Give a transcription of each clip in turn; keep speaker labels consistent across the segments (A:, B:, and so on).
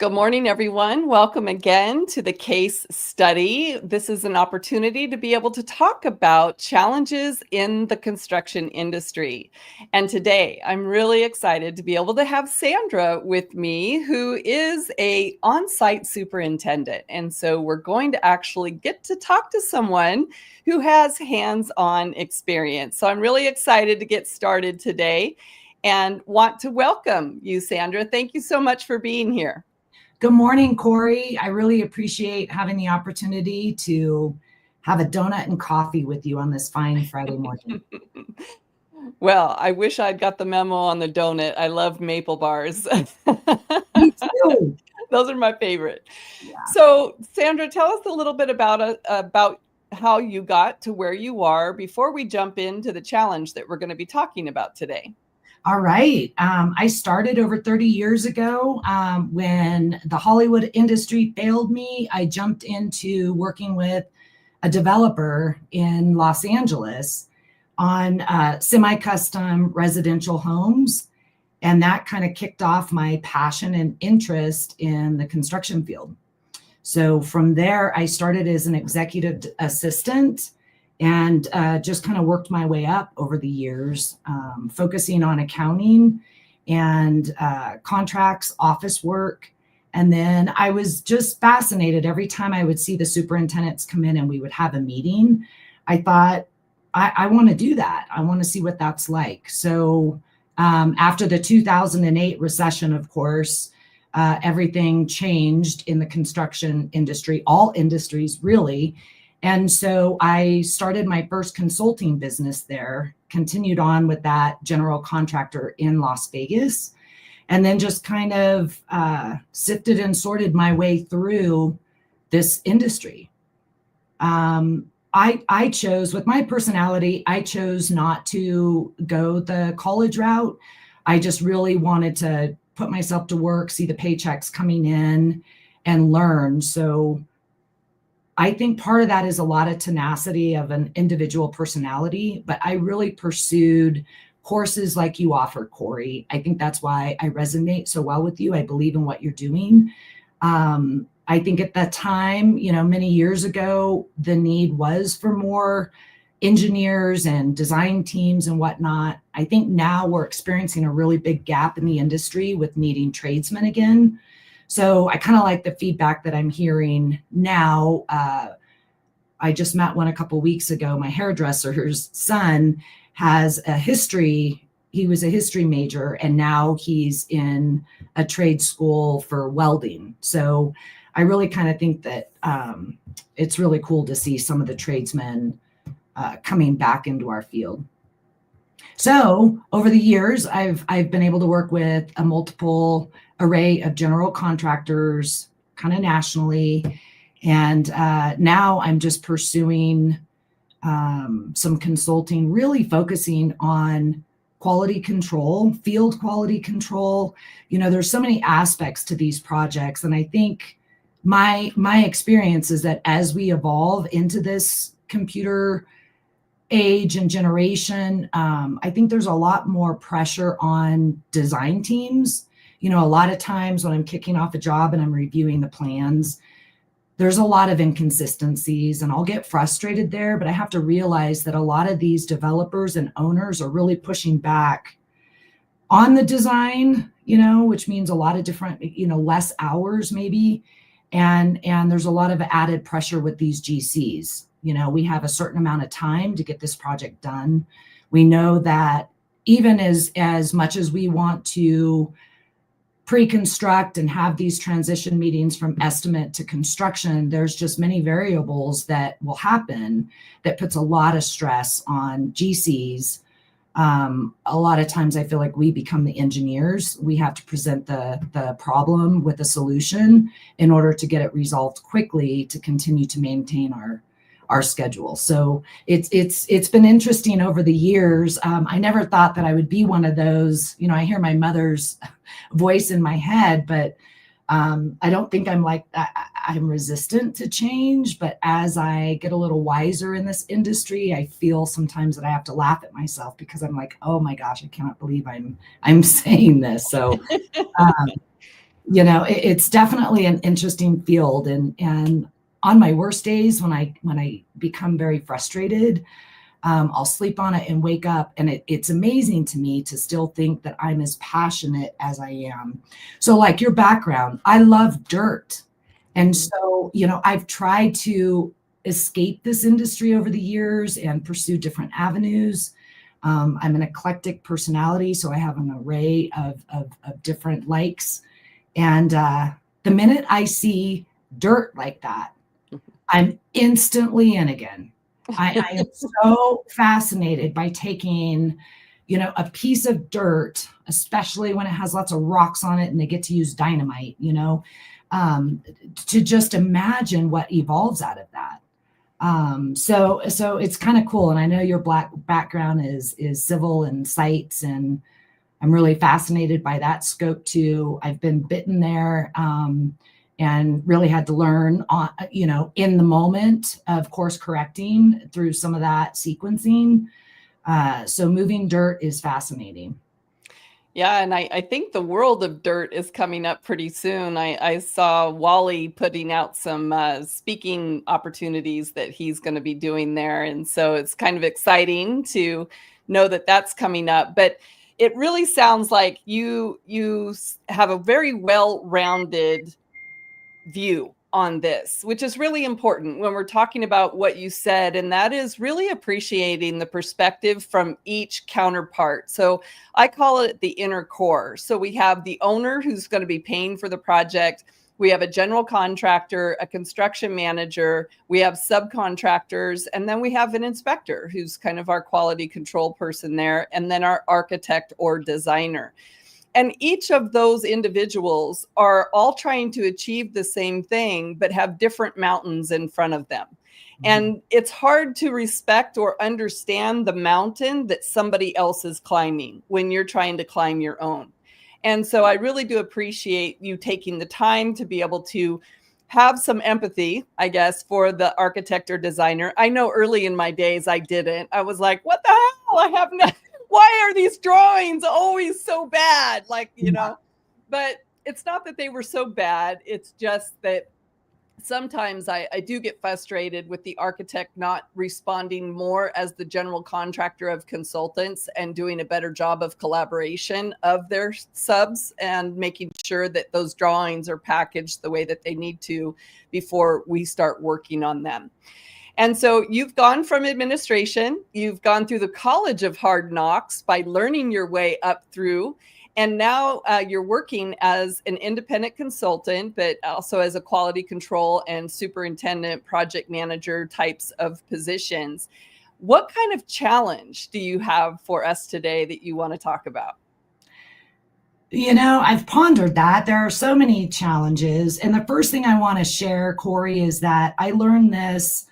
A: Good morning, everyone. Welcome again to the case study. This is an opportunity to be able to talk about challenges in the construction industry. And today, I'm really excited to be able to have Sandra with me, who is an on-site superintendent. And so we're going to actually get to talk to someone who has hands-on experience. So I'm really excited to get started today and want to welcome you, Sandra. Thank you so much for being here.
B: Good morning, Corey. I really appreciate having the opportunity to have a donut and coffee with you on this fine Friday morning.
A: Well, I wish I'd got the memo on the donut. I love maple bars.
B: Me too.
A: Those are my favorite.
B: Yeah.
A: So, Sandra, tell us a little bit about how you got to where you are before we jump into the challenge that we're going to be talking about today.
B: All right. I started over 30 years ago when the Hollywood industry failed me. I jumped into working with a developer in Los Angeles on semi-custom residential homes. And that kind of kicked off my passion and interest in the construction field. So from there, I started as an executive assistant and just kind of worked my way up over the years, focusing on accounting and contracts, office work. And then I was just fascinated every time I would see the superintendents come in and we would have a meeting. I thought, I want to do that. I want to see what that's like. So after the 2008 recession, of course, everything changed in the construction industry, all industries really. And so I started my first consulting business there, continued on with that general contractor in Las Vegas, and then just kind of sifted and sorted my way through this industry. I chose, with my personality, I chose not to go the college route. I just really wanted to put myself to work, see the paychecks coming in, and learn. So I think part of that is a lot of tenacity of an individual personality, but I really pursued courses like you offer, Corey. I think that's why I resonate so well with you. I believe in what you're doing. I think at that time, many years ago, the need was for more engineers and design teams and whatnot. I think now we're experiencing a really big gap in the industry with needing tradesmen again. So I kind of like the feedback that I'm hearing now. I just met one a couple of weeks ago. My hairdresser's son has a history. He was a history major, and now he's in a trade school for welding. So I really kind of think that it's really cool to see some of the tradesmen coming back into our field. So over the years, I've been able to work with a multiple array of general contractors, kind of nationally. And now I'm just pursuing some consulting, really focusing on quality control, field quality control. There's so many aspects to these projects. And I think my experience is that as we evolve into this computer age and generation, I think there's a lot more pressure on design teams. A lot of times when I'm kicking off a job and I'm reviewing the plans, there's a lot of inconsistencies and I'll get frustrated there, but I have to realize that a lot of these developers and owners are really pushing back on the design, which means a lot of different, less hours maybe. And there's a lot of added pressure with these GCs. We have a certain amount of time to get this project done. We know that even as much as we want to pre-construct and have these transition meetings from estimate to construction, there's just many variables that will happen that puts a lot of stress on GCs. A lot of times I feel like we become the engineers. We have to present the problem with a solution in order to get it resolved quickly to continue to maintain our schedule. So it's been interesting over the years. I never thought that I would be one of those. I hear my mother's voice in my head, but I don't think I'm like that. I'm resistant to change, but as I get a little wiser in this industry, I feel sometimes that I have to laugh at myself because I'm like, oh my gosh, I cannot believe I'm saying this. So It's definitely an interesting field. And on my worst days, when I become very frustrated, I'll sleep on it and wake up, and it's amazing to me to still think that I'm as passionate as I am. So like your background, I love dirt. And so, I've tried to escape this industry over the years and pursue different avenues. I'm an eclectic personality, so I have an array of different likes. And the minute I see dirt like that, I'm instantly in again. I am so fascinated by taking, a piece of dirt, especially when it has lots of rocks on it and they get to use dynamite, to just imagine what evolves out of that. So it's kind of cool. And I know your background is civil and sites, and I'm really fascinated by that scope too. I've been bitten there, and really had to learn on, in the moment, of course, correcting through some of that sequencing. So moving dirt is fascinating.
A: Yeah, and I think the world of dirt is coming up pretty soon. I saw Wally putting out some speaking opportunities that he's going to be doing there. And so it's kind of exciting to know that that's coming up. But it really sounds like you have a very well-rounded view on this, which is really important when we're talking about what you said, and that is really appreciating the perspective from each counterpart. So I call it the inner core. So we have the owner who's going to be paying for the project. We have a general contractor, a construction manager, we have subcontractors, and then we have an inspector who's kind of our quality control person there, and then our architect or designer. And each of those individuals are all trying to achieve the same thing, but have different mountains in front of them. And it's hard to respect or understand the mountain that somebody else is climbing when you're trying to climb your own. And so I really do appreciate you taking the time to be able to have some empathy, I guess, for the architect or designer. I know early in my days I didn't. I was like, what the hell? I have no, why are these drawings always so bad? But it's not that they were so bad. It's just that sometimes I do get frustrated with the architect not responding more as the general contractor of consultants and doing a better job of collaboration of their subs and making sure that those drawings are packaged the way that they need to before we start working on them. And so you've gone from administration, you've gone through the college of hard knocks by learning your way up through. And now you're working as an independent consultant, but also as a quality control and superintendent, project manager types of positions. What kind of challenge do you have for us today that you want to talk about?
B: I've pondered that. There are so many challenges. And the first thing I want to share, Corey, is that I learned this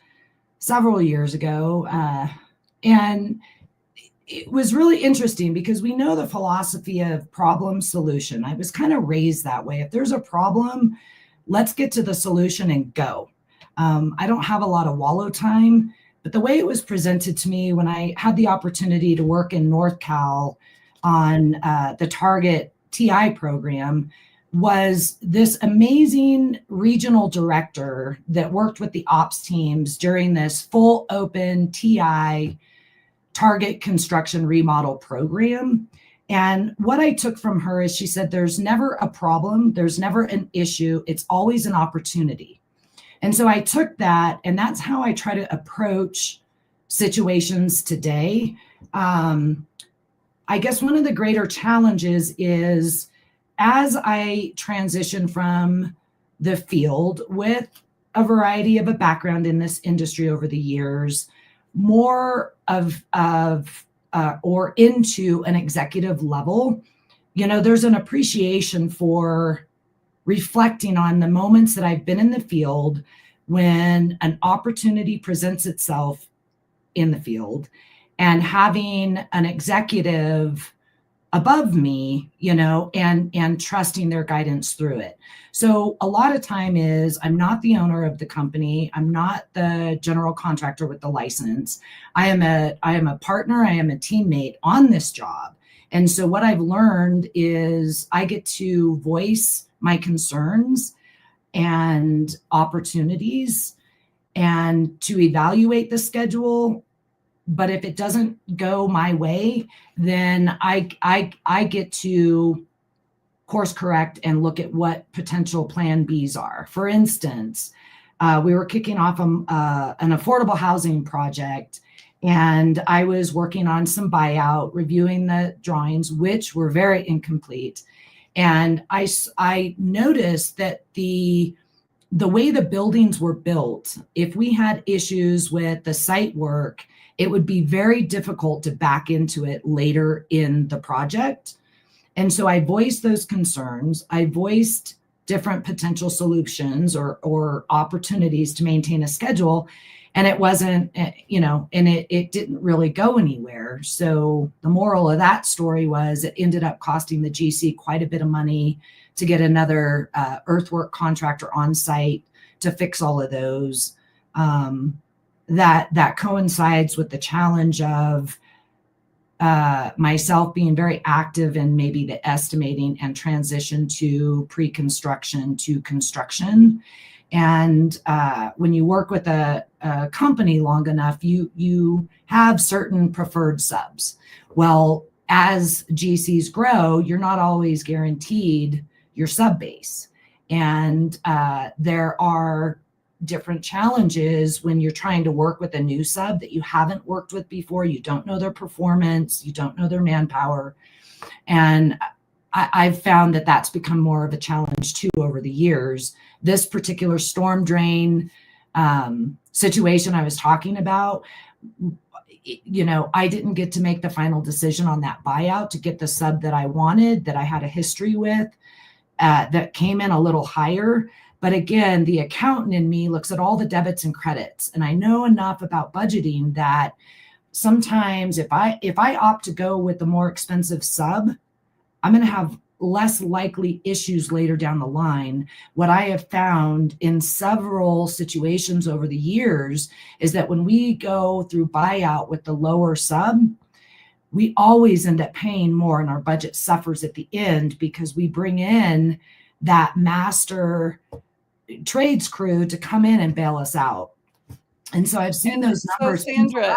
B: several years ago. And it was really interesting because we know the philosophy of problem solution. I was kind of raised that way. If there's a problem, let's get to the solution and go. I don't have a lot of wallow time, but the way it was presented to me when I had the opportunity to work in North Cal on the Target TI program was this amazing regional director that worked with the ops teams during this full open TI Target construction remodel program. And what I took from her is she said, there's never a problem. There's never an issue. It's always an opportunity. And so I took that, and that's how I try to approach situations today. I guess one of the greater challenges is as I transition from the field with a variety of a background in this industry over the years, more of or into an executive level, there's an appreciation for reflecting on the moments that I've been in the field when an opportunity presents itself in the field and having an executive above me, and trusting their guidance through it. So a lot of time is I'm not the owner of the company. I'm not the general contractor with the license. I am a partner. I am a teammate on this job. And so what I've learned is I get to voice my concerns and opportunities and to evaluate the schedule. But if it doesn't go my way, then I get to course correct and look at what potential plan Bs are. For instance, we were kicking off an affordable housing project, and I was working on some buyout, reviewing the drawings, which were very incomplete. And I noticed that the way the buildings were built, if we had issues with the site work, it would be very difficult to back into it later in the project. And so I voiced those concerns. I voiced different potential solutions or opportunities to maintain a schedule. And it wasn't, and it didn't really go anywhere. So the moral of that story was it ended up costing the GC quite a bit of money to get another earthwork contractor on site to fix all of those. That coincides with the challenge of myself being very active in maybe the estimating and transition to pre-construction to construction. And when you work with a company long enough, you have certain preferred subs. Well, as GCs grow, you're not always guaranteed your sub base. And there are different challenges when you're trying to work with a new sub that you haven't worked with before. You don't know their performance, you don't know their manpower. And I've found that that's become more of a challenge too over the years. This particular storm drain situation I was talking about, I didn't get to make the final decision on that buyout to get the sub that I wanted, that I had a history with, that came in a little higher. But again, the accountant in me looks at all the debits and credits, and I know enough about budgeting that sometimes if I opt to go with the more expensive sub, I'm going to have less likely issues later down the line. What I have found in several situations over the years is that when we go through buyout with the lower sub, we always end up paying more, and our budget suffers at the end because we bring in that master trades crew to come in and bail us out. And so I've seen those numbers.
A: So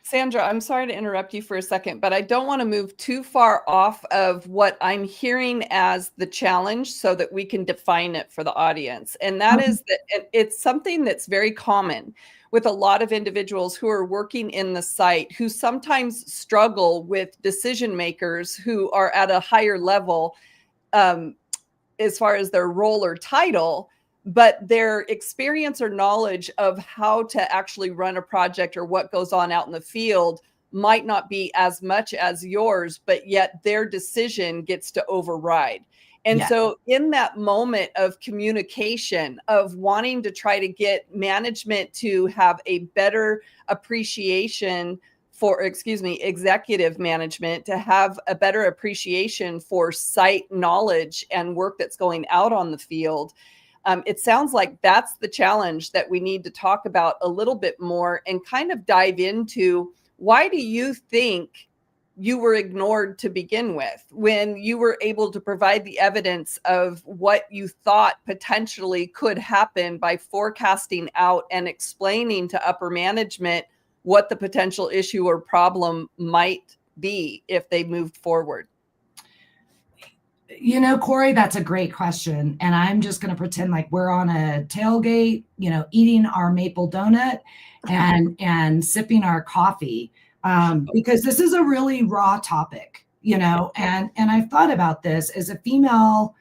A: Sandra, I'm sorry to interrupt you for a second, but I don't want to move too far off of what I'm hearing as the challenge so that we can define it for the audience. And that is that it's something that's very common with a lot of individuals who are working in the site, who sometimes struggle with decision makers who are at a higher level as far as their role or title, but their experience or knowledge of how to actually run a project or what goes on out in the field might not be as much as yours, but yet their decision gets to override. And so in that moment of communication, of wanting to try to get management to have a better appreciation for, executive management to have a better appreciation for site knowledge and work that's going out on the field, it sounds like that's the challenge that we need to talk about a little bit more and kind of dive into. Why do you think you were ignored to begin with when you were able to provide the evidence of what you thought potentially could happen by forecasting out and explaining to upper management what the potential issue or problem might be if they moved forward?
B: Corey, that's a great question. And I'm just going to pretend like we're on a tailgate, eating our maple donut and sipping our coffee, because this is a really raw topic, and I've thought about this as a female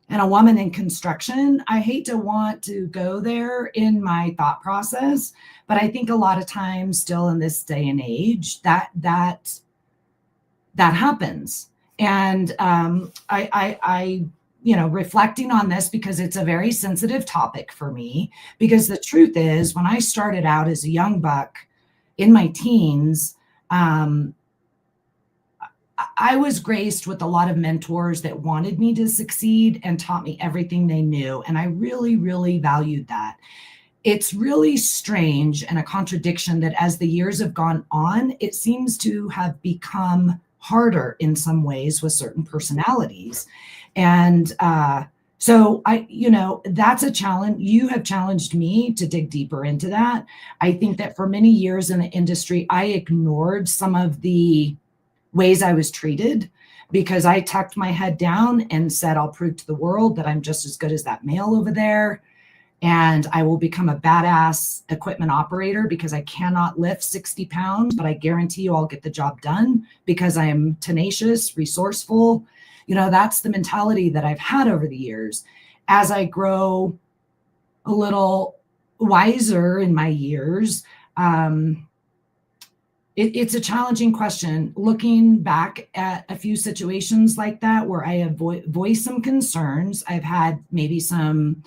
B: and a woman in construction. I hate to want to go there in my thought process, but I think a lot of times still in this day and age that happens. And I reflecting on this, because it's a very sensitive topic for me, because the truth is, when I started out as a young buck in my teens, I was graced with a lot of mentors that wanted me to succeed and taught me everything they knew. And I really, really valued that. It's really strange and a contradiction that as the years have gone on, it seems to have become harder in some ways with certain personalities. And so that's a challenge. You have challenged me to dig deeper into that. I think that for many years in the industry, I ignored some of the ways I was treated because I tucked my head down and said, I'll prove to the world that I'm just as good as that male over there. And I will become a badass equipment operator because I cannot lift 60 pounds, but I guarantee you I'll get the job done because I am tenacious, resourceful. That's the mentality that I've had over the years. As I grow a little wiser in my years, it's a challenging question. Looking back at a few situations like that where I have voiced some concerns, I've had maybe some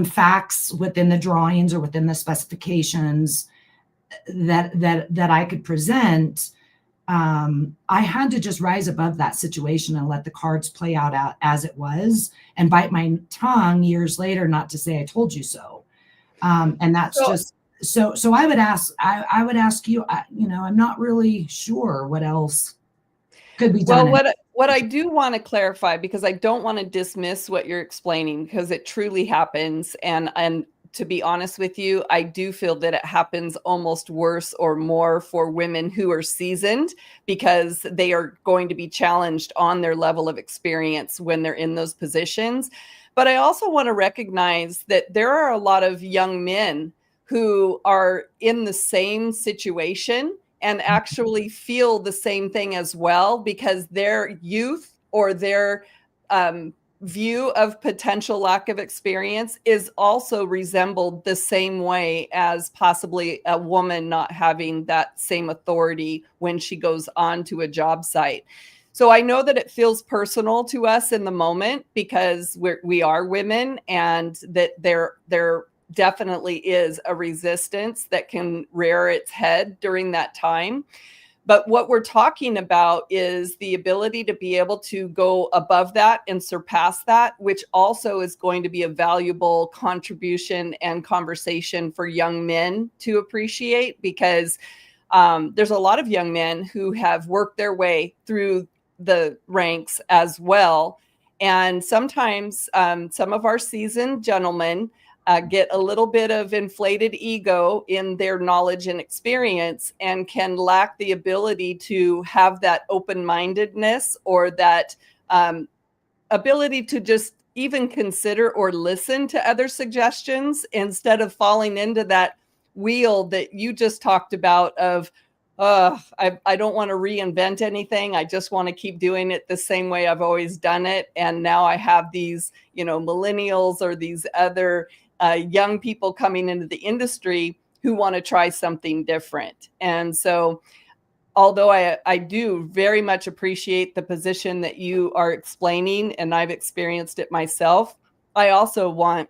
B: facts within the drawings or within the specifications that I could present. I had to just rise above that situation and let the cards play out as it was, and bite my tongue years later not to say I told you so. And that's just so I would ask you, I'm not really sure what else could be done.
A: Well, what I do want to clarify, because I don't want to dismiss what you're explaining, because it truly happens. And to be honest with you, I do feel that it happens almost worse or more for women who are seasoned, because they are going to be challenged on their level of experience when they're in those positions. But I also want to recognize that there are a lot of young men who are in the same situation and actually feel the same thing as well, because their youth or their view of potential lack of experience is also resembled the same way as possibly a woman not having that same authority when she goes on to a job site. So I know that it feels personal to us in the moment because we are women, and that there definitely is a resistance that can rear its head during that time. But what we're talking about is the ability to be able to go above that and surpass that, which also is going to be a valuable contribution and conversation for young men to appreciate, because there's a lot of young men who have worked their way through the ranks as well. And sometimes some of our seasoned gentlemen get a little bit of inflated ego in their knowledge and experience, and can lack the ability to have that open-mindedness or that ability to just even consider or listen to other suggestions, instead of falling into that wheel that you just talked about of, I don't want to reinvent anything. I just want to keep doing it the same way I've always done it. And now I have these, millennials or these other young people coming into the industry who want to try something different. And so, although I do very much appreciate the position that you are explaining, and I've experienced it myself, I also want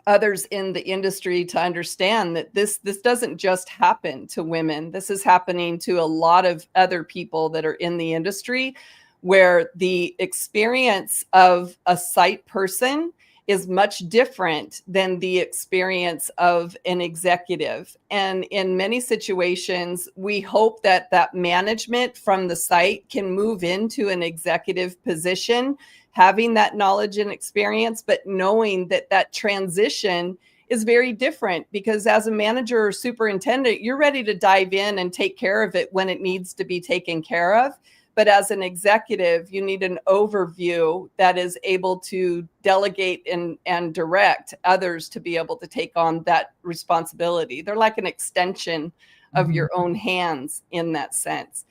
A: others in the industry to understand that this doesn't just happen to women. This is happening to a lot of other people that are in the industry, where the experience of a site person is much different than the experience of an executive. And in many situations, we hope that that management from the site can move into an executive position, having that knowledge and experience, but knowing that that transition is very different, because as a manager or superintendent, you're ready to dive in and take care of it when it needs to be taken care of. But as an executive, you need an overview that is able to delegate and direct others to be able to take on that responsibility. They're like an extension of your own hands in that sense.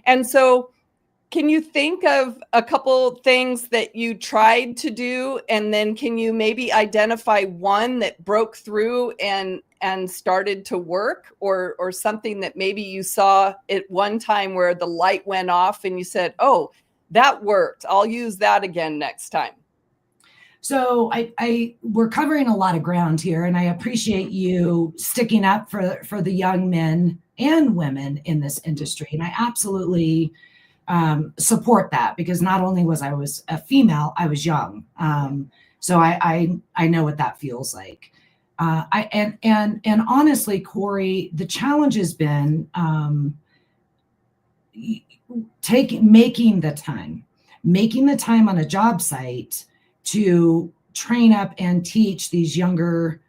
A: And so, can you think of a couple things that you tried to do, and then can you maybe identify one that broke through and started to work, or something that maybe you saw at one time where the light went off and you said, "Oh, that worked. I'll use that again next time"?
B: So we're covering a lot of ground here, and I appreciate you sticking up for the young men and women in this industry. And I absolutely support that, because not only was I a female, I was young. So I know what that feels like. And honestly, Corey, the challenge has been making the time on a job site to train up and teach this younger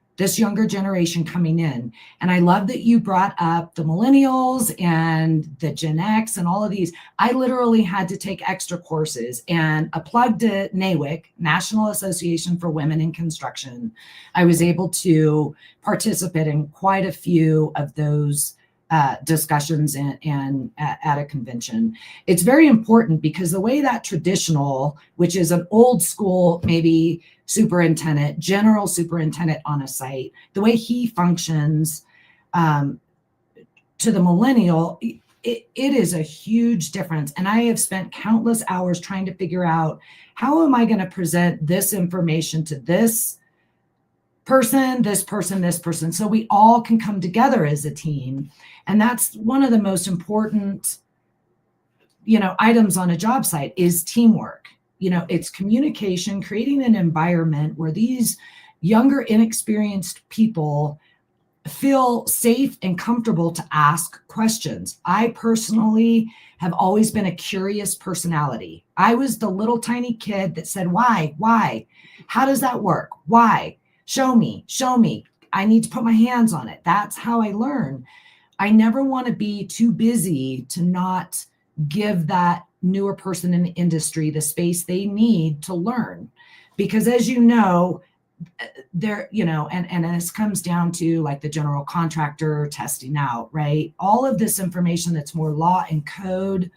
B: generation coming in. And I love that you brought up the millennials and the Gen X and all of these. I literally had to take extra courses, and a plug to NAWIC, National Association for Women in Construction. I was able to participate in quite a few of those discussions and at a convention. It's very important because the way that traditional, which is an old school, maybe general superintendent on a site, the way he functions to the millennial, it is a huge difference. And I have spent countless hours trying to figure out, how am I going to present this information to this person, so we all can come together as a team. And that's one of the most important, items on a job site is teamwork. It's communication, creating an environment where these younger, inexperienced people feel safe and comfortable to ask questions. I personally have always been a curious personality. I was the little tiny kid that said, why? How does that work? Why? Show me. I need to put my hands on it. That's how I learn. I never want to be too busy to not give that newer person in the industry the space they need to learn. Because as you know, and this comes down to like the general contractor testing out, right? All of this information that's more law and code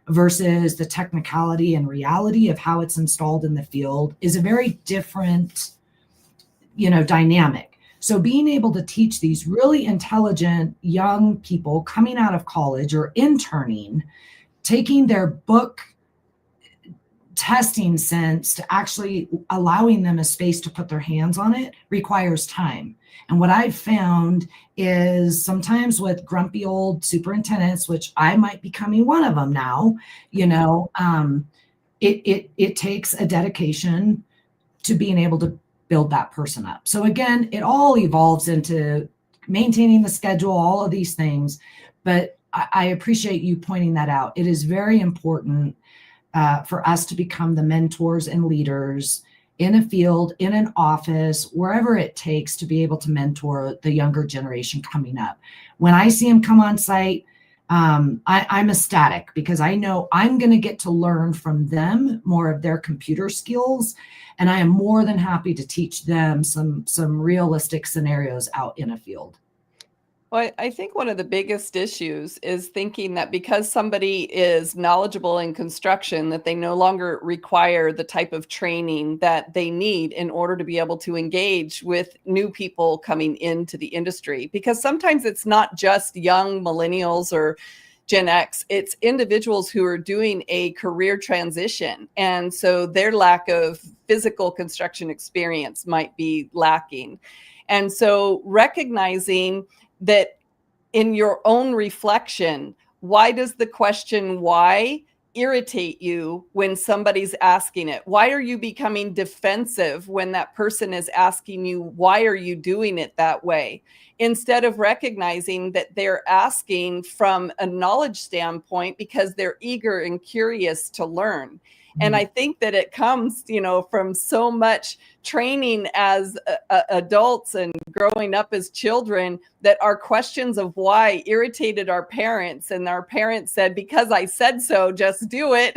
B: versus the technicality and reality of how it's installed in the field is a very different dynamic. So being able to teach these really intelligent young people coming out of college or interning, taking their book testing sense to actually allowing them a space to put their hands on it requires time. And what I've found is sometimes with grumpy old superintendents, which I might be becoming one of them now, it takes a dedication to being able to build that person up. So again, it all evolves into maintaining the schedule, all of these things. But I appreciate you pointing that out. It is very important for us to become the mentors and leaders in a field, in an office, wherever it takes to be able to mentor the younger generation coming up. When I see them come on site, I'm ecstatic because I know I'm going to get to learn from them more of their computer skills. And I am more than happy to teach them some realistic scenarios out in a field.
A: Well, I think one of the biggest issues is thinking that because somebody is knowledgeable in construction, that they no longer require the type of training that they need in order to be able to engage with new people coming into the industry. Because sometimes it's not just young millennials or Gen X, it's individuals who are doing a career transition. And so their lack of physical construction experience might be lacking. And so recognizing that in your own reflection, why does the question why irritate you when somebody's asking it? Why are you becoming defensive when that person is asking you, why are you doing it that way? Instead of recognizing that they're asking from a knowledge standpoint because they're eager and curious to learn. And I think that it comes, from so much training as adults and growing up as children, that our questions of why irritated our parents, and our parents said, because I said so, just do it.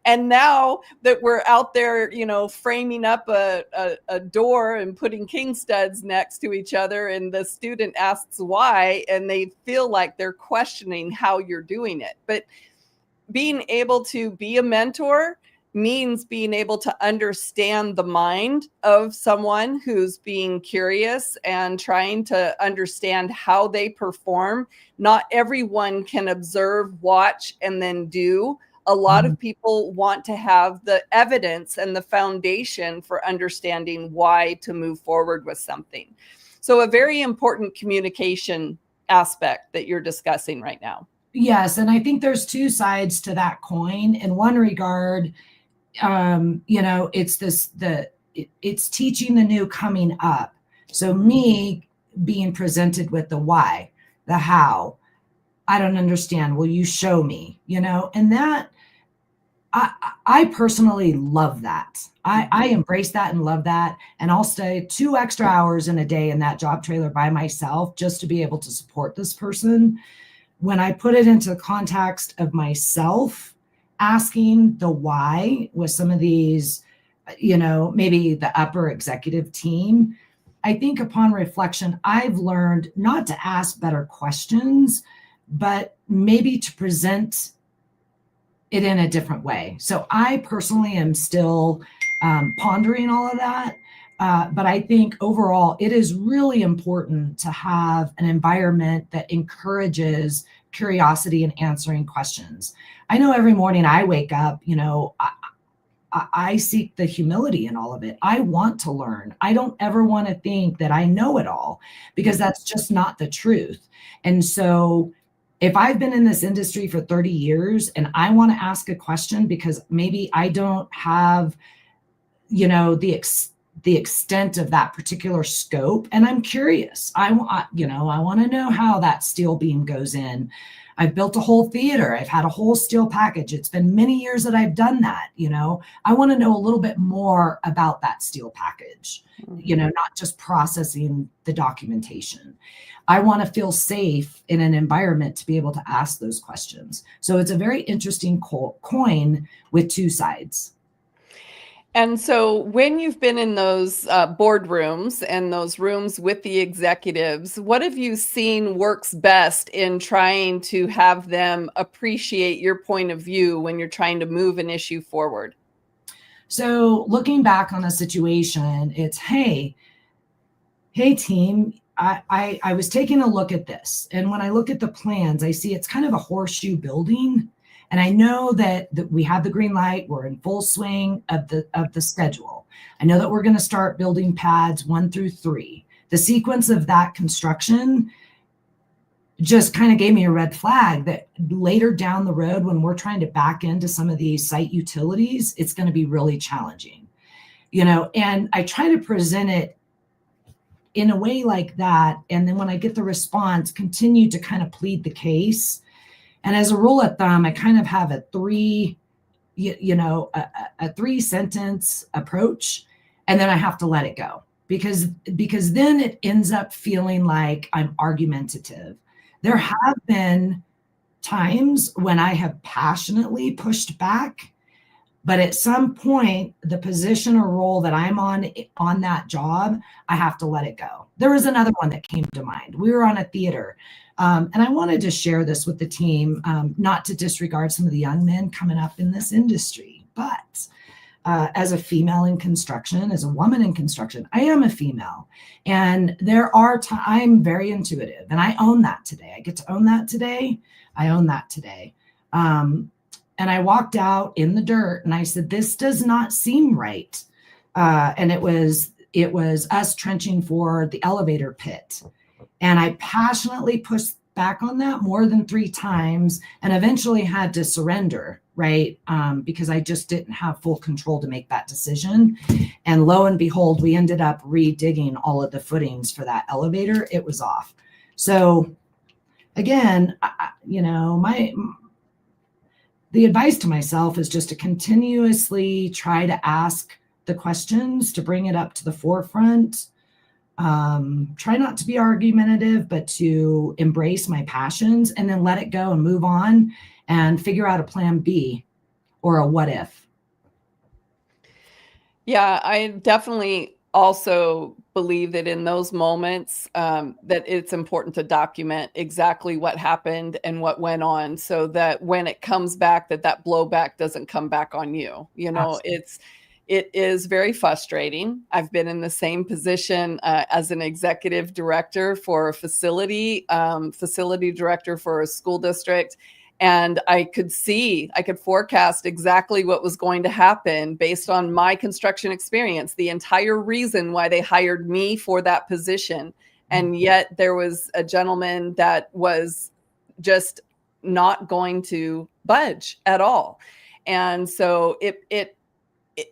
A: And now that we're out there, framing up a door and putting king studs next to each other, and the student asks why, and they feel like they're questioning how you're doing it. But being able to be a mentor means being able to understand the mind of someone who's being curious and trying to understand how they perform. Not everyone can observe, watch, and then do. A lot of people want to have the evidence and the foundation for understanding why to move forward with something. So a very important communication aspect that you're discussing right now.
B: Yes, and I think there's two sides to that coin. In one regard, it's teaching the new coming up. So me being presented with the why, the how, I don't understand. Will you show me? And that I personally love that. I embrace that and love that. And I'll stay 2 extra hours in a day in that job trailer by myself just to be able to support this person. When I put it into the context of myself asking the why with some of these, maybe the upper executive team, I think upon reflection, I've learned not to ask better questions, but maybe to present it in a different way. So I personally am still pondering all of that. But I think overall, it is really important to have an environment that encourages curiosity and answering questions. I know every morning I wake up, I seek the humility in all of it. I want to learn. I don't ever want to think that I know it all, because that's just not the truth. And so if I've been in this industry for 30 years and I want to ask a question because maybe I don't have, the extent of that particular scope, and I'm curious, I want to know how that steel beam goes in. I've built a whole theater. I've had a whole steel package. It's been many years that I've done that. I want to know a little bit more about that steel package, not just processing the documentation. I want to feel safe in an environment to be able to ask those questions. So it's a very interesting coin with 2 sides.
A: And so when you've been in those boardrooms and those rooms with the executives, what have you seen works best in trying to have them appreciate your point of view when you're trying to move an issue forward?
B: So looking back on a situation, it's, hey team, I was taking a look at this. And when I look at the plans, I see it's kind of a horseshoe building. And I know that we have the green light. We're in full swing of the schedule. I know that we're going to start building pads 1 through 3. The sequence of that construction just kind of gave me a red flag that later down the road, when we're trying to back into some of these site utilities, it's going to be really challenging. And I try to present it in a way like that. And then when I get the response, continue to kind of plead the case. And as a rule of thumb, I kind of have a 3 sentence approach, and then I have to let it go because then it ends up feeling like I'm argumentative. There have been times when I have passionately pushed back, but at some point, the position or role that I'm on that job, I have to let it go. There was another one that came to mind. We were on a theater. And I wanted to share this with the team, not to disregard some of the young men coming up in this industry, but as a female in construction, as a woman in construction, I am a female. And there are I'm very intuitive, and I own that today. I get to own that today. I own that today. And I walked out in the dirt and I said, this does not seem right. And it was us trenching for the elevator pit. And I passionately pushed back on that more than 3 times and eventually had to surrender, right? Because I just didn't have full control to make that decision. And lo and behold, we ended up redigging all of the footings for that elevator. It was off. So again, the advice to myself is just to continuously try to ask the questions, to bring it up to the forefront. Try not to be argumentative, but to embrace my passions and then let it go and move on and figure out a plan B or a what if.
A: Yeah, I definitely also believe that in those moments that it's important to document exactly what happened and what went on so that when it comes back, that blowback doesn't come back on you.
B: Absolutely.
A: It is very frustrating. I've been in the same position as an executive director for a facility director for a school district. And I could forecast exactly what was going to happen based on my construction experience, the entire reason why they hired me for that position. And yet there was a gentleman that was just not going to budge at all. And so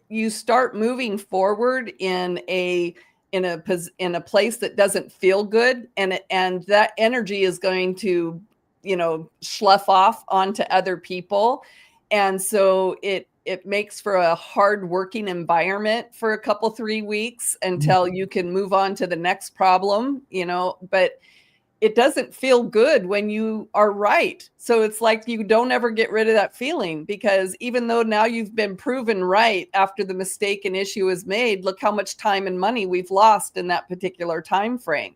A: you start moving forward in a place that doesn't feel good, and that energy is going to slough off onto other people. And so it makes for a hard working environment for a couple, 3 weeks until you can move on to the next problem, but it doesn't feel good when you are right. So it's like you don't ever get rid of that feeling, because even though now you've been proven right after the mistake and issue is made, look how much time and money we've lost in that particular time frame.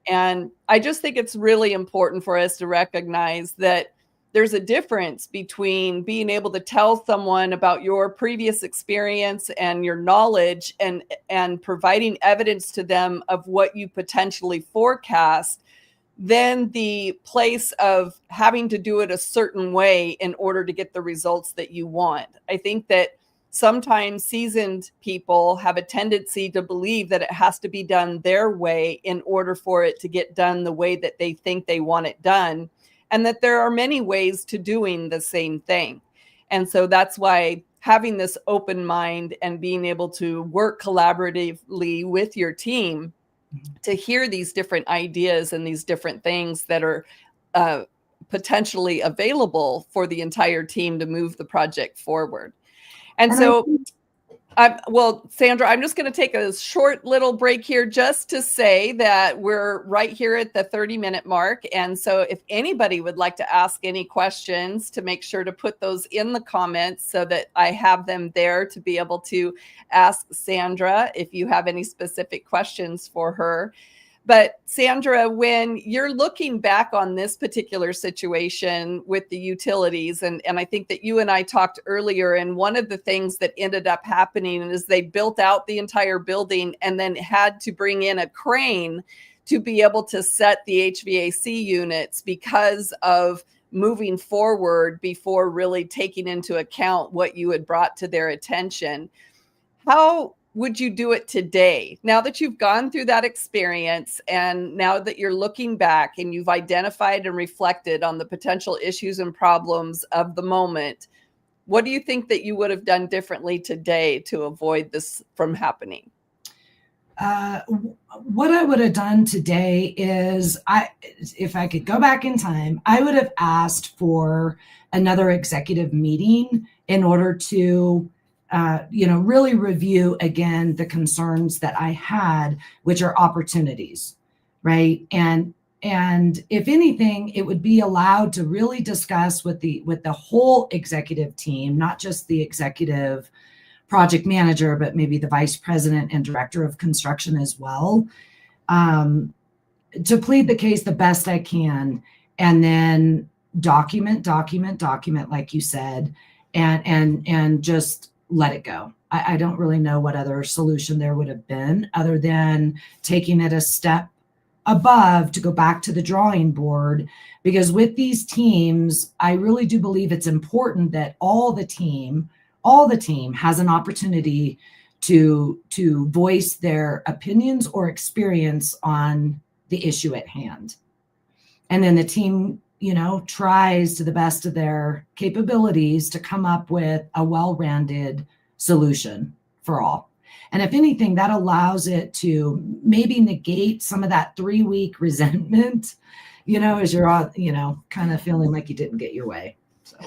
A: And I just think it's really important for us to recognize that there's a difference between being able to tell someone about your previous experience and your knowledge and providing evidence to them of what you potentially forecast, than the place of having to do it a certain way in order to get the results that you want. I think that sometimes seasoned people have a tendency to believe that it has to be done their way in order for it to get done the way that they think they want it done, and that there are many ways to doing the same thing. And so that's why having this open mind and being able to work collaboratively with your team to hear these different ideas and these different things that are potentially available for the entire team to move the project forward. And so, Sandra, I'm just going to take a short little break here just to say that we're right here at the 30-minute mark. And so if anybody would like to ask any questions, to make sure to put those in the comments so that I have them there to be able to ask Sandra if you have any specific questions for her. But Sandra, when you're looking back on this particular situation with the utilities, and I think that you and I talked earlier, and one of the things that ended up happening is they built out the entire building and then had to bring in a crane to be able to set the HVAC units because of moving forward before really taking into account what you had brought to their attention. How would you do it today? Now that you've gone through that experience, and now that you're looking back and you've identified and reflected on the potential issues and problems of the moment, what do you think that you would have done differently today to avoid this from happening?
B: What I would have done today is, if I could go back in time, I would have asked for another executive meeting in order to really review again the concerns that I had, which are opportunities, right? And if anything, it would be allowed to really discuss with the whole executive team, not just the executive project manager, but maybe the vice president and director of construction as well, to plead the case the best I can, and then document, like you said, and just let it go. I don't really know what other solution there would have been other than taking it a step above to go back to the drawing board, because with these teams, I really do believe it's important that all the team has an opportunity to voice their opinions or experience on the issue at hand. And then the team tries to the best of their capabilities to come up with a well-rounded solution for all. And if anything, that allows it to maybe negate some of that 3-week resentment, as you're all, kind of feeling like you didn't get your way. So.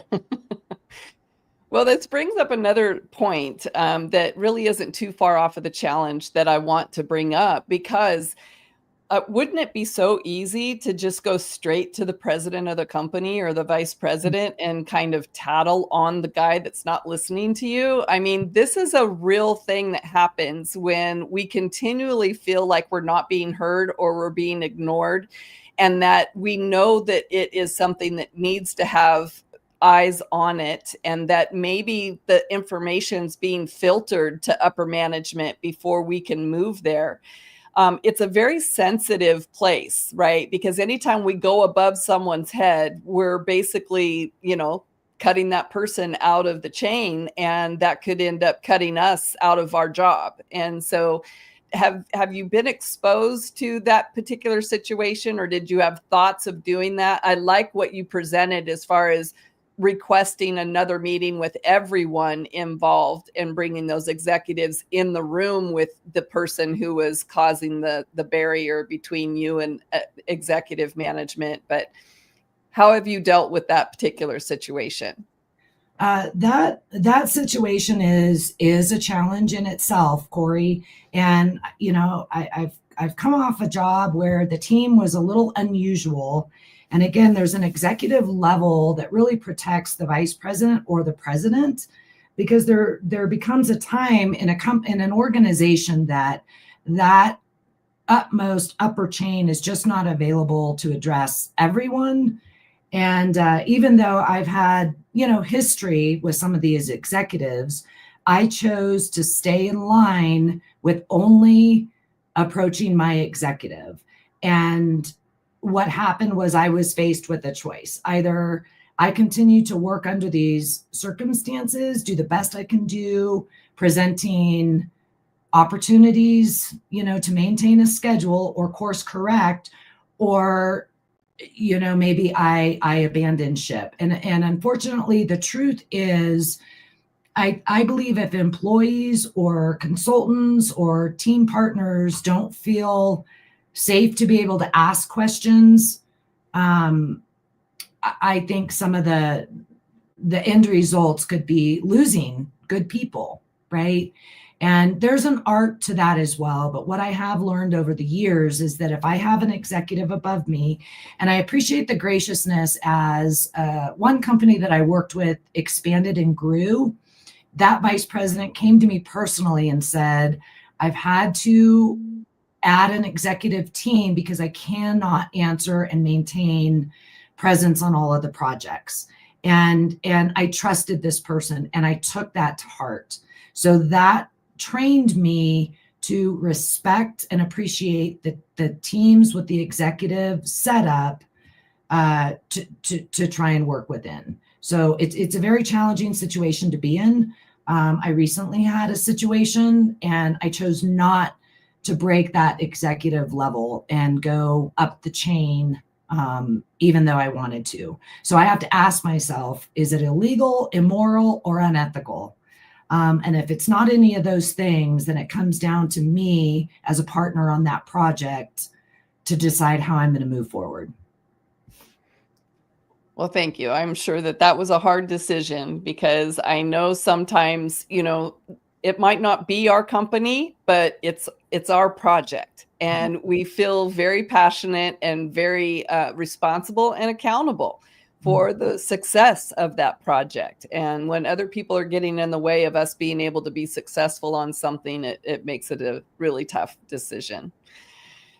A: Well, this brings up another point that really isn't too far off of the challenge that I want to bring up, because wouldn't it be so easy to just go straight to the president of the company or the vice president and kind of tattle on the guy that's not listening to you? I mean, this is a real thing that happens when we continually feel like we're not being heard or we're being ignored, and that we know that it is something that needs to have eyes on it, and that maybe the information's being filtered to upper management before we can move there. It's a very sensitive place, right? Because anytime we go above someone's head, we're basically, cutting that person out of the chain, and that could end up cutting us out of our job. And so have you been exposed to that particular situation, or did you have thoughts of doing that? I like what you presented as far as requesting another meeting with everyone involved and bringing those executives in the room with the person who was causing the barrier between you and executive management. But How have you dealt with that particular situation?
B: That situation is a challenge in itself, Corey. And I've come off a job where the team was a little unusual. And again, there's an executive level that really protects the vice president or the president, because there becomes a time in an organization that utmost upper chain is just not available to address everyone. And even though I've had, history with some of these executives, I chose to stay in line with only approaching my executive. And what happened was I was faced with a choice. Either I continue to work under these circumstances, do the best I can do, presenting opportunities, to maintain a schedule or course correct, or maybe I abandon ship. And unfortunately, the truth is, I believe if employees or consultants or team partners don't feel safe to be able to ask questions, I think some of the end results could be losing good people, right? And there's an art to that as well. But what I have learned over the years is that if I have an executive above me, and I appreciate the graciousness as one company that I worked with expanded and grew, that vice president came to me personally and said, I've had to add an executive team because I cannot answer and maintain presence on all of the projects. And I trusted this person and I took that to heart. So that trained me to respect and appreciate the teams with the executive set up to try and work within. So it's a very challenging situation to be in. I recently had a situation and I chose not to break that executive level and go up the chain, even though I wanted to. So I have to ask myself, is it illegal, immoral, or unethical? And if it's not any of those things, then it comes down to me as a partner on that project to decide how I'm going to move forward.
A: Well, thank you. I'm sure that was a hard decision, because I know sometimes, it might not be our company, but it's our project. And we feel very passionate and very responsible and accountable for the success of that project. And when other people are getting in the way of us being able to be successful on something, it makes it a really tough decision.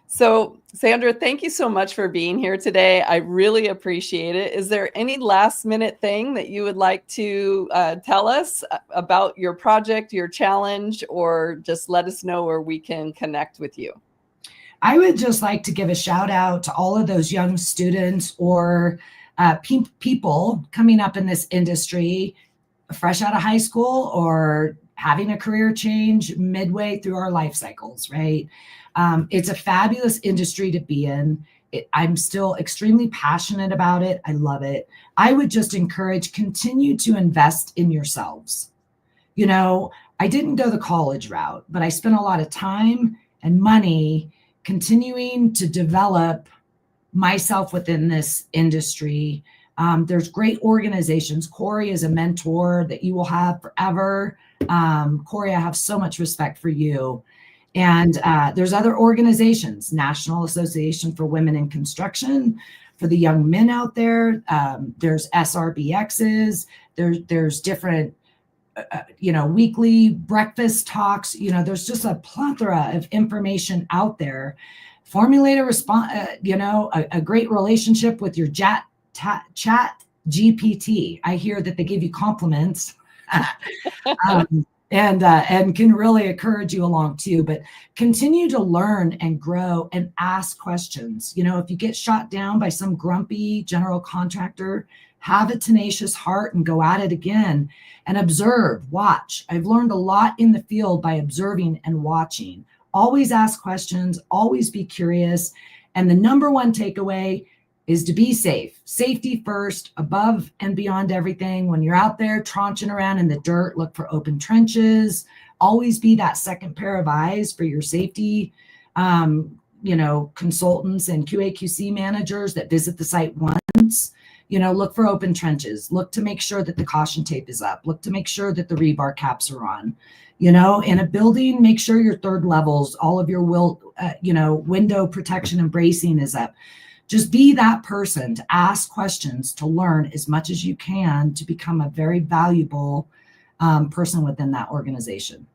A: So, Sandra, thank you so much for being here today. I really appreciate it. Is there any last minute thing that you would like to tell us about your project, your challenge, or just let us know where we can connect with you?
B: I would just like to give a shout out to all of those young students or people coming up in this industry, fresh out of high school or having a career change midway through our life cycles, right? It's a fabulous industry to be in. I'm still extremely passionate about it. I love it. I would just encourage, continue to invest in yourselves. I didn't go the college route, but I spent a lot of time and money continuing to develop myself within this industry. There's great organizations. Corey is a mentor that you will have forever. Corey, I have so much respect for you. And there's other organizations, National Association for Women in Construction, for the young men out there. There's SRBXs. There's different, weekly breakfast talks. There's just a plethora of information out there. Formulate a great relationship with your chat GPT. I hear that they give you compliments and can really encourage you along too. But continue to learn and grow and ask questions. If you get shot down by some grumpy general contractor, have a tenacious heart and go at it again and observe, watch. I've learned a lot in the field by observing and watching. Always ask questions, always be curious. And the number one takeaway is to be safe. Safety first, above and beyond everything. When you're out there tranching around in the dirt, look for open trenches. Always be that second pair of eyes for your safety, consultants and QA/QC managers that visit the site once. Look for open trenches, look to make sure that the caution tape is up, look to make sure that the rebar caps are on. In a building, make sure your third levels, all of your window protection and bracing is up. Just be that person to ask questions, to learn as much as you can, to become a very valuable person within that organization.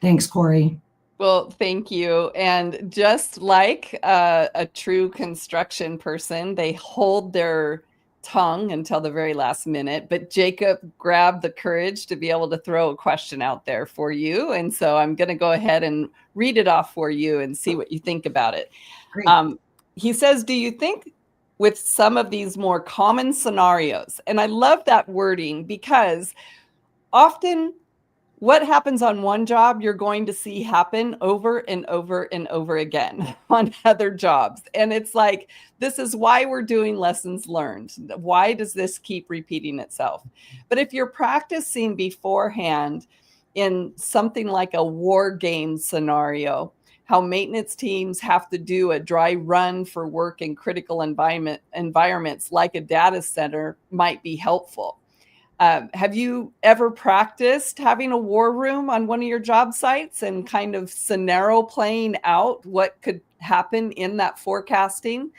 B: Thanks, Corey.
A: Well, thank you. And just like a true construction person, they hold their tongue until the very last minute. But Jacob grabbed the courage to be able to throw a question out there for you. And so I'm going to go ahead and read it off for you and see what you think about it.
B: Great.
A: He says, do you think with some of these more common scenarios, and I love that wording because often what happens on one job, you're going to see happen over and over and over again on other jobs. And it's like, this is why we're doing lessons learned. Why does this keep repeating itself? But if you're practicing beforehand in something like a war game scenario, how maintenance teams have to do a dry run for work in critical environments like a data center might be helpful. Have you ever practiced having a war room on one of your job sites and kind of scenario playing out what could happen in that forecasting?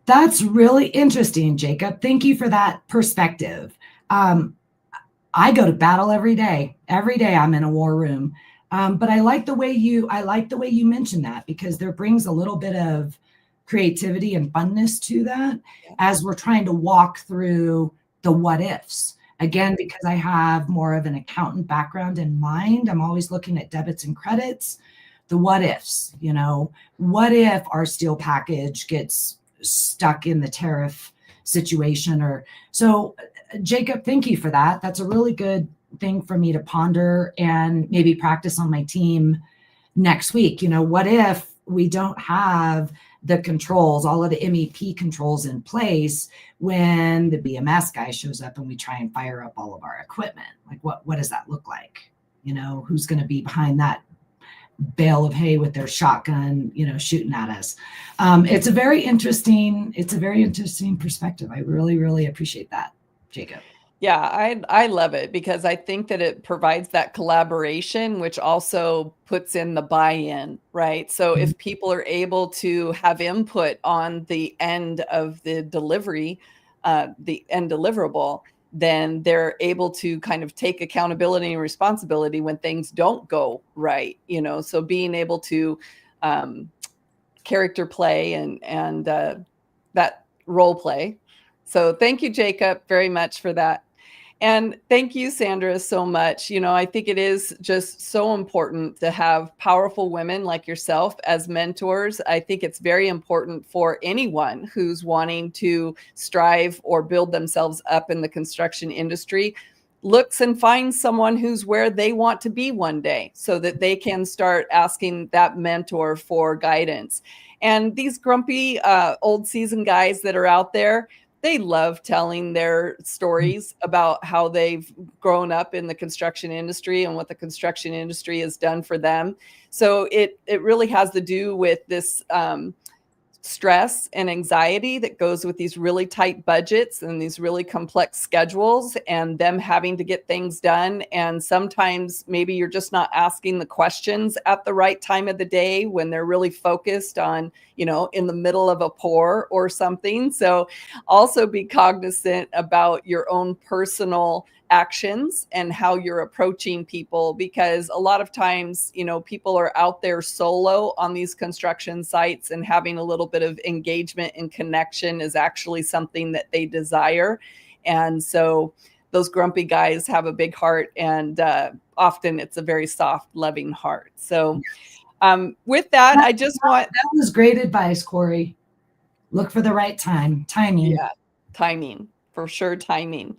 B: That's really interesting, Jacob. Thank you for that perspective. I go to battle every day. Every day I'm in a war room. But I like the way you mentioned that, because there brings a little bit of creativity and funness to that as we're trying to walk through the what ifs. Again, because I have more of an accountant background in mind, I'm always looking at debits and credits, the what ifs. What if our steel package gets stuck in the tariff situation? So Jacob, thank you for that. That's a really good thing for me to ponder and maybe practice on my team next week. What if we don't have the controls, all of the MEP controls in place when the BMS guy shows up and we try and fire up all of our equipment? Like, what does that look like? Who's going to be behind that bale of hay with their shotgun, shooting at us? It's a very interesting perspective. I really, really appreciate that, Jacob.
A: Yeah, I love it because I think that it provides that collaboration, which also puts in the buy-in, right? So if people are able to have input on the end of the delivery, the end deliverable, then they're able to kind of take accountability and responsibility when things don't go right, so being able to character play and that role play. So thank you, Jacob, very much for that. And thank you, Sandra, so much. I think it is just so important to have powerful women like yourself as mentors. I think it's very important for anyone who's wanting to strive or build themselves up in the construction industry, looks and finds someone who's where they want to be one day so that they can start asking that mentor for guidance. And these grumpy old seasoned guys that are out there, they love telling their stories about how they've grown up in the construction industry and what the construction industry has done for them. So it really has to do with this stress and anxiety that goes with these really tight budgets and these really complex schedules and them having to get things done. And sometimes maybe you're just not asking the questions at the right time of the day when they're really focused on, in the middle of a pour or something. So also be cognizant about your own personal actions and how you're approaching people, because a lot of times, people are out there solo on these construction sites, and having a little bit of engagement and connection is actually something that they desire. And so those grumpy guys have a big heart, and often it's a very soft, loving heart. So with that, I just want...
B: That was great advice, Corey. Look for the right timing.
A: Yeah, timing, for sure, timing.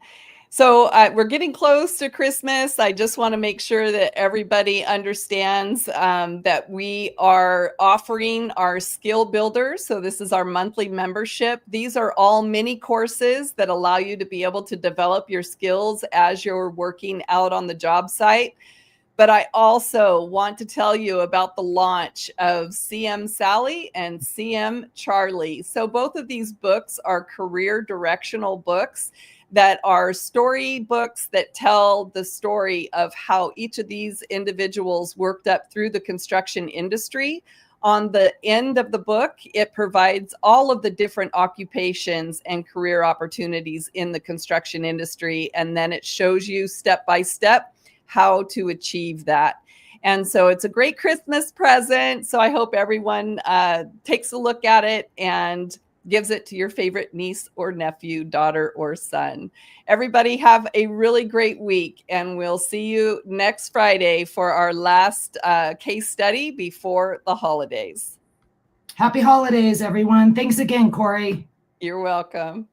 A: So we're getting close to Christmas. I just want to make sure that everybody understands that we are offering our skill builders. So this is our monthly membership. These are all mini courses that allow you to be able to develop your skills as you're working out on the job site. But I also want to tell you about the launch of CM Sally and CM Charlie. So both of these books are career directional books that are story books that tell the story of how each of these individuals worked up through the construction industry. On the end of the book, it provides all of the different occupations and career opportunities in the construction industry. And then it shows you step by step how to achieve that. And so it's a great Christmas present. So I hope everyone takes a look at it and gives it to your favorite niece or nephew, daughter or son. Everybody have a really great week, and we'll see you next Friday for our last case study before the holidays.
B: Happy holidays, everyone. Thanks again, Corey.
A: You're welcome.